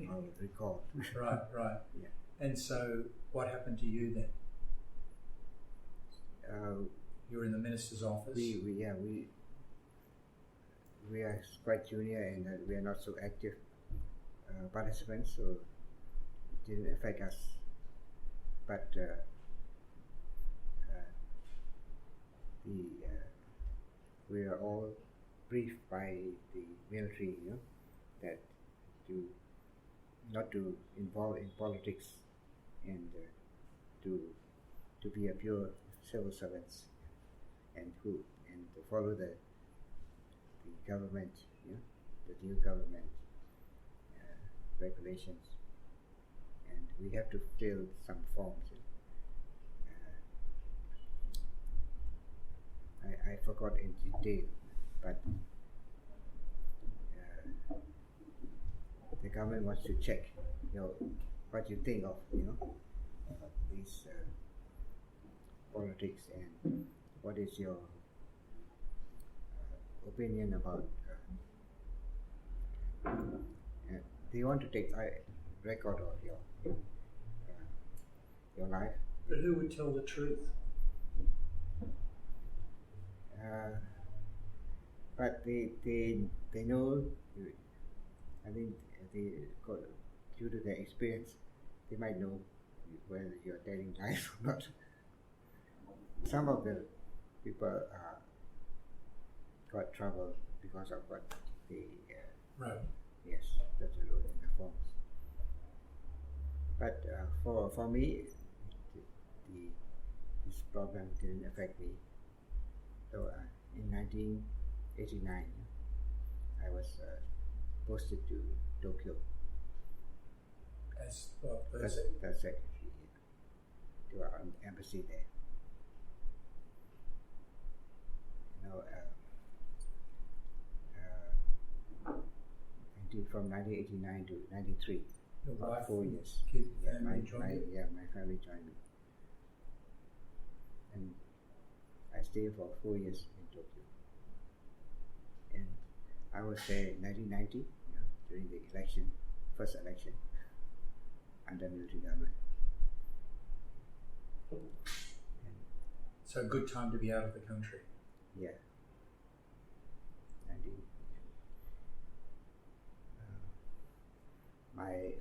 or recalled. Right. Yeah. And so, what happened to you then? You were in the minister's office. We are quite junior, and we are not so active participants, so it didn't affect us. But we are all briefed by the military, that not to involve in politics, and to be a pure civil servants, and to follow the government, the new government regulations, and we have to fill some forms. I forgot in detail, but the government wants to check, what you think of, these politics, and what is your opinion about. They want to take a record of your life. But who would tell the truth? But they know. I think due to their experience, they might know whether you're telling lies or not. Some of the people got trouble because of what they. Right. Yes, that's the rule in the forms. But for me, this problem didn't affect me. So in 1989, I was posted to Tokyo As what, third secretary, to our embassy there. From 1989 to 93, your about wife, 4 years. kid, Yeah, family joined you? my family joined me, and I stayed for 4 years in Tokyo. And I was there in 1990, during the first election under military government. And So a good time to be out of the country. yeah, my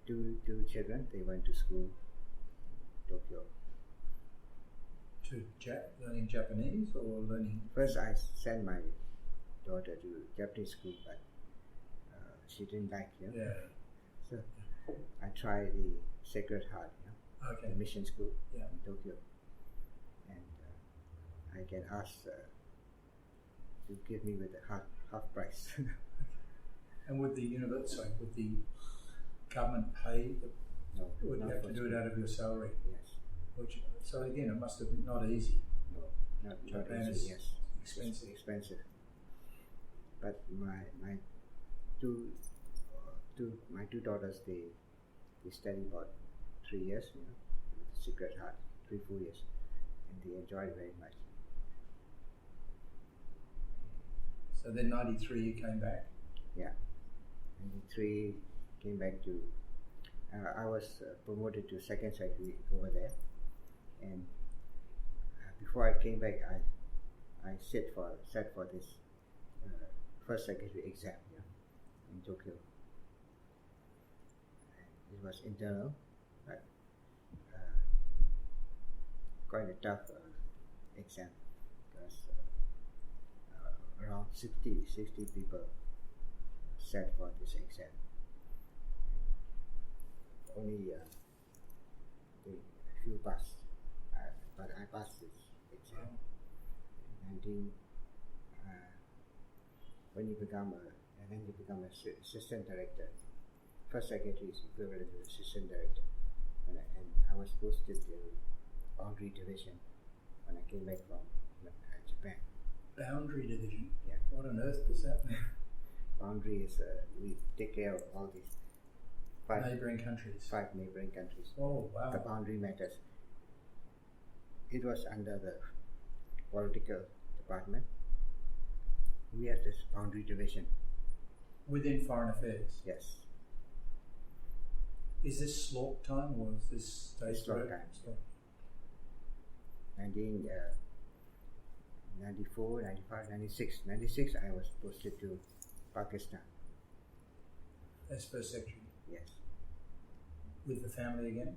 two children, they went to school in Tokyo. To learning Japanese or learning? First, I sent my daughter to Japanese school, but she didn't like it. Yeah. So I tried the Sacred Heart, Okay. the mission school Yeah. in Tokyo, and I get asked to give me with the half price. And would the government pay? No, Would you not have for to do it school. out of your salary? Yes. So again, it must have been not easy. No, not Japan easy. is Yes, expensive. It's expensive. But my two daughters, they study about 3 years, with the Sacred Heart, 3-4 years, and they enjoy it very much. So then 93 you came back? Yeah, 93 came back to. I was promoted to second secretary over there, and before I came back, I sat for this first secretary exam in Tokyo. And it was internal, but quite a tough exam because around 60 people sat for this exam. Only the few passed, but I passed this exam. When you become assistant director. First secretary is equivalent to assistant director, and I was posted to boundary division when I came back from Japan. Boundary division? Yeah. What on earth does that mean? Boundary is we take care of all these Neighbouring countries. 5 neighboring countries. Oh, wow. The boundary matters. It was under the political department. We have this boundary division. Within foreign affairs? Yes. Is this slaughter time or is this state? Slaughter time. 1994, 95, 96. 96 I was posted to Pakistan. As first secretary? Yes. With the family again?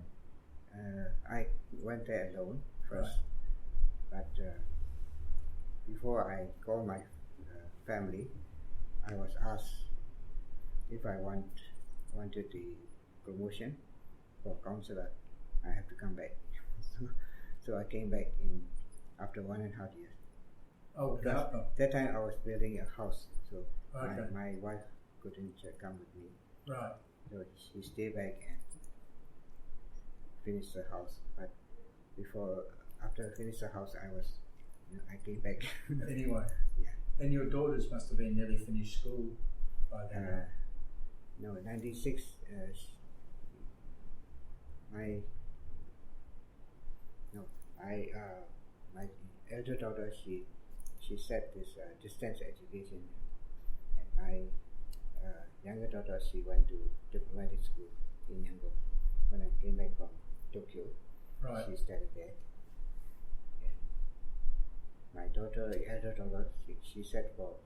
I went there alone first, but before I called my family, I was asked if I wanted the promotion for counselor. I have to come back. So I came back after 1.5 years. Oh, that time I was building a house, so okay. my wife couldn't come with me. Right. So she stayed back and finished the house. But after I finished the house, I came back. Anyway. Yeah. And your daughters must have been nearly finished school by then. No, 96. My my elder daughter, she set this distance education, and my younger daughter, she went to diplomatic school in Yangon. When I came back from Tokyo, right. She studied there. And my elder daughter, she sat for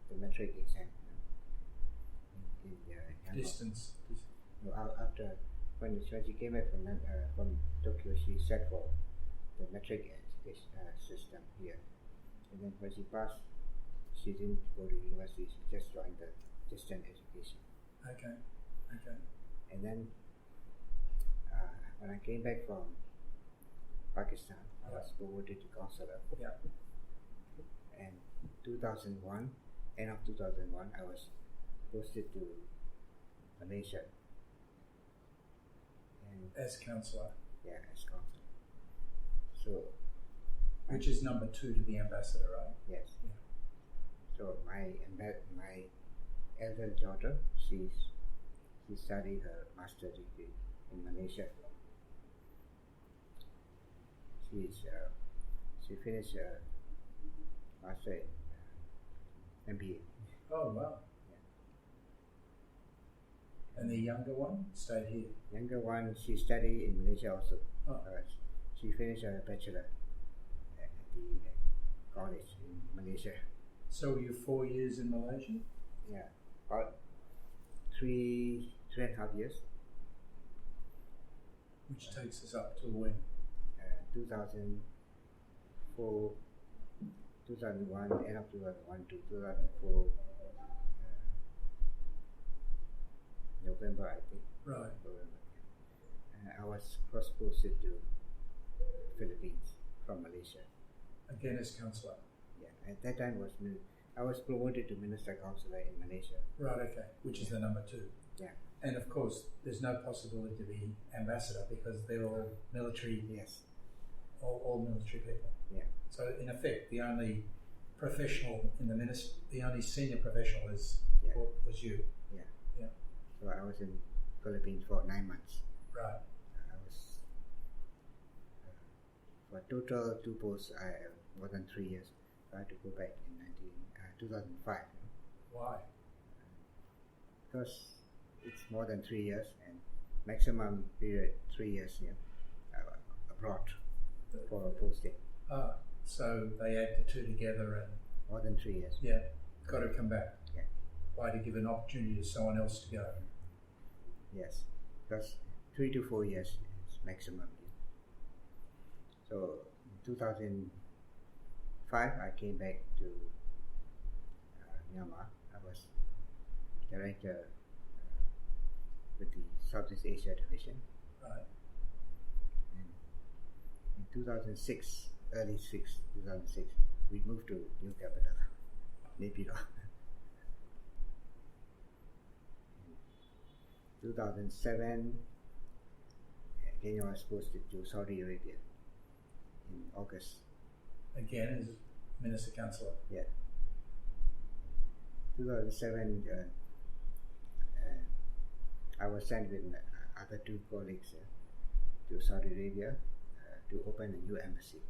the metric exam in Yangon. Distance. No, after when she came back from Tokyo, she sat for the metric education system here. And then when she passed, she didn't go to university. She just joined the distance education. Okay. And then when I came back from Pakistan, I was promoted to counselor. Yeah. And 2001, end of 2001, I was posted to Malaysia. And As counsellor, yeah, as consul. So, which is number 2 to the ambassador, right? yes. Yeah. So my elder daughter, she studied her master's degree in Malaysia. She finished her master in MBA. Oh, wow. Yeah. And the younger one stayed here? Younger one, she studied in Malaysia also. Oh. She finished her bachelor at the college in Malaysia. So were you 4 years in Malaysia? Yeah, about 3.5 years. Which takes us up to when? 2004, 2001, end of 2001 to 2004, November, I think. Right. November. I was cross-posted to Philippines from Malaysia. Again as counsellor? Yeah, at that time I was promoted to Minister Councillor in Malaysia. Right, okay, which is the number 2. Yeah. And of course, there's no possibility to be ambassador because they're all military. Yes. All military people. Yeah. So in effect, the only professional in the the only senior professional was you. Yeah. Yeah. So I was in Philippines for 9 months. Right. I was for total 2 posts. More than 3 years. I had to go back in 2005. Why? Because it's more than 3 years and maximum period 3 years abroad for a posting. Ah, so they add the 2 together and more than 3 years. yeah, got to come back. Yeah. Why, to give an opportunity to someone else to go? Yes, because 3 to 4 years is maximum. So in 2005 I came back to Myanmar. I was director with the Southeast Asia Division. Right. And in 2006, early 2006, we moved to new capital, Naypyidaw. 2007, again I was posted to Saudi Arabia in August. Again as Minister Councillor. Yeah. 2007, I was sent with other 2 colleagues to Saudi Arabia to open a new embassy.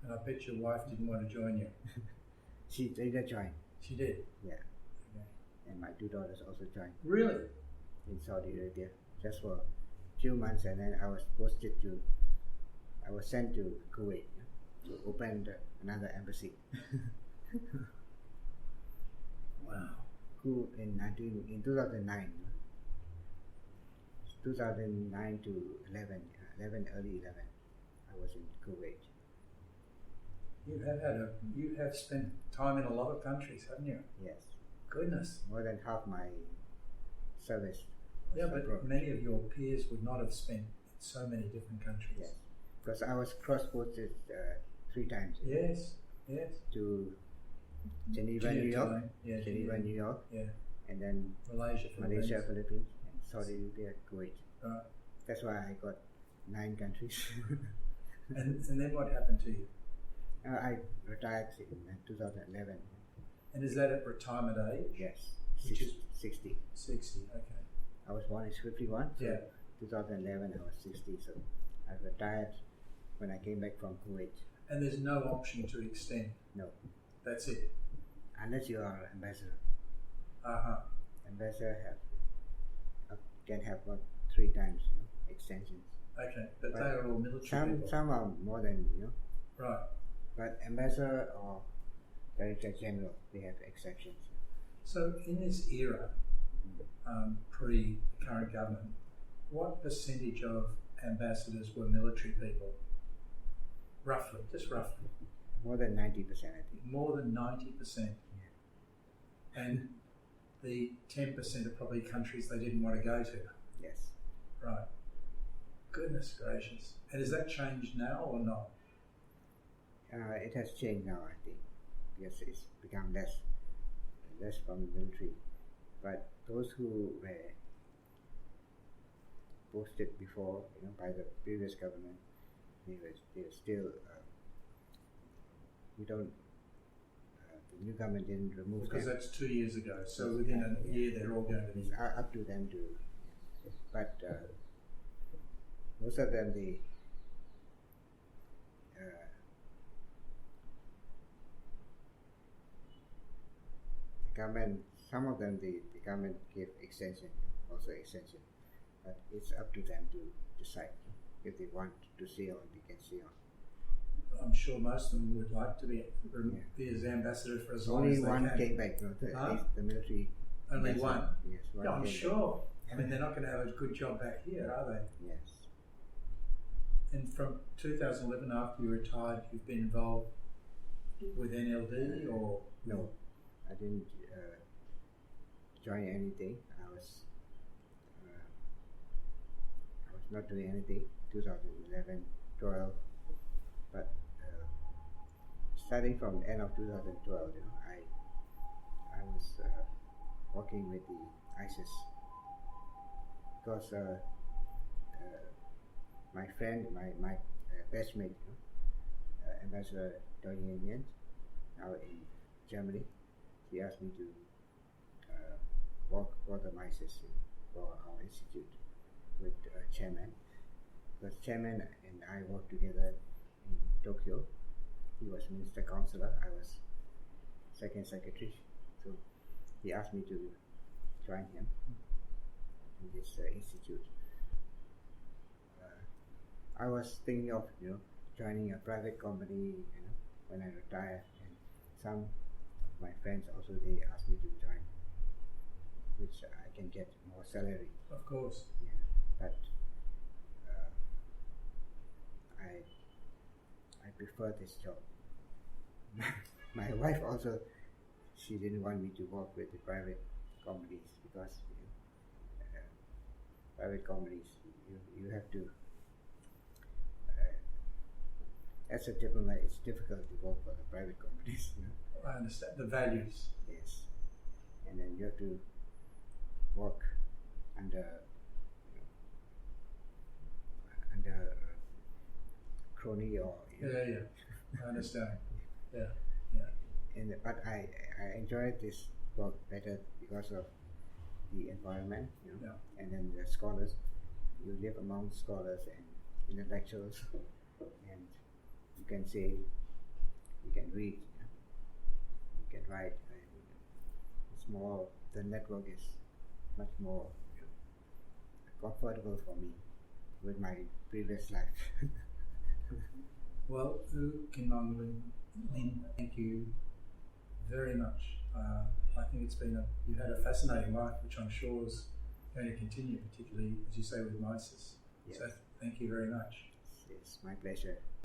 And I bet your wife didn't want to join you. She later joined. She did? Yeah. Okay. And my 2 daughters also joined Really? in Saudi Arabia just for a few months, and then I was sent to Kuwait to open another embassy. Wow. In 2009. 2009 to 11, early 11, I was in Kuwait. You have spent time in a lot of countries, haven't you? Yes. Goodness. More than half my service. Yeah, but many of your peers would not have spent in so many different countries. Yes. Because I was cross-posted 3 times. Yes. To Geneva, New York. Yeah, Geneva, New York. Yeah. And then Malaysia, Philippines, and Saudi Arabia, Kuwait. Right. That's why I got 9 countries. And then what happened to you? I retired in 2011. And is that at retirement age? Yes. Which is 60. 60, okay. I was born in 51. So Yeah. 2011 I was 60. So I retired when I came back from Kuwait. And there's no option to extend? No. That's it? Unless you are ambassador. Uh-huh. Ambassador can have 3 times extensions. Okay, but they are all military people? Some are more than, Right. But ambassador or director general, they have exceptions. So in this era, pre the current government, what percentage of ambassadors were military people? Roughly, just roughly. More than 90%, I think. More than 90%. Yeah. And the 10% are probably countries they didn't want to go to. Yes. Right. Goodness gracious. And has that changed now or not? It has changed now, I think. Yes, it's become less from the military. But those who were posted before, by the previous government, they were still. We don't. The new government didn't remove because them. that's 2 years ago. So within a year, they're all going to be It's up to them to. But most of them, the government, some of them, the government gave extension, but it's up to them to decide if they want to stay on, they can stay on. I'm sure most of them would like to be as ambassador for as long as they can. Only one came back, the military. Only one? Yes, one. Yeah, I'm sure. I mean, they're not going to have a good job back here, are they? Yes. And from 2011, after you retired, you've been involved with NLD or? No, I didn't join anything. I was not doing anything. 2011, 12, but starting from the end of 2012, I was working with the ISIS because my friend, my batchmate, Ambassador Yangon, now in Germany, he asked me to work for the ISIS for our institute with chairman. Because chairman and I worked together in Tokyo. He was minister counselor. I was second secretary. So he asked me to join him in this institute. I was thinking of joining a private company when I retire, and some of my friends also, they asked me to join, which I can get more salary. Of course. Yeah, but I prefer this job. My wife also, she didn't want me to work with the private companies because private companies, you have to. As a diplomat, it's difficult to work for the private companies. I understand the values. Yes, and then you have to work under crony or Yeah. I understand. Yeah. But I enjoyed this work better because of the environment, and then the scholars. You live among scholars and intellectuals, and you can say, you can read, you can write, and it's more. The network is much more comfortable for me with my previous life. Well, Khin Maung Lynn, thank you very much. I think you had a fascinating life, which I'm sure is going to continue, particularly, as you say, with ISIS. Yes. So thank you very much. It's my pleasure.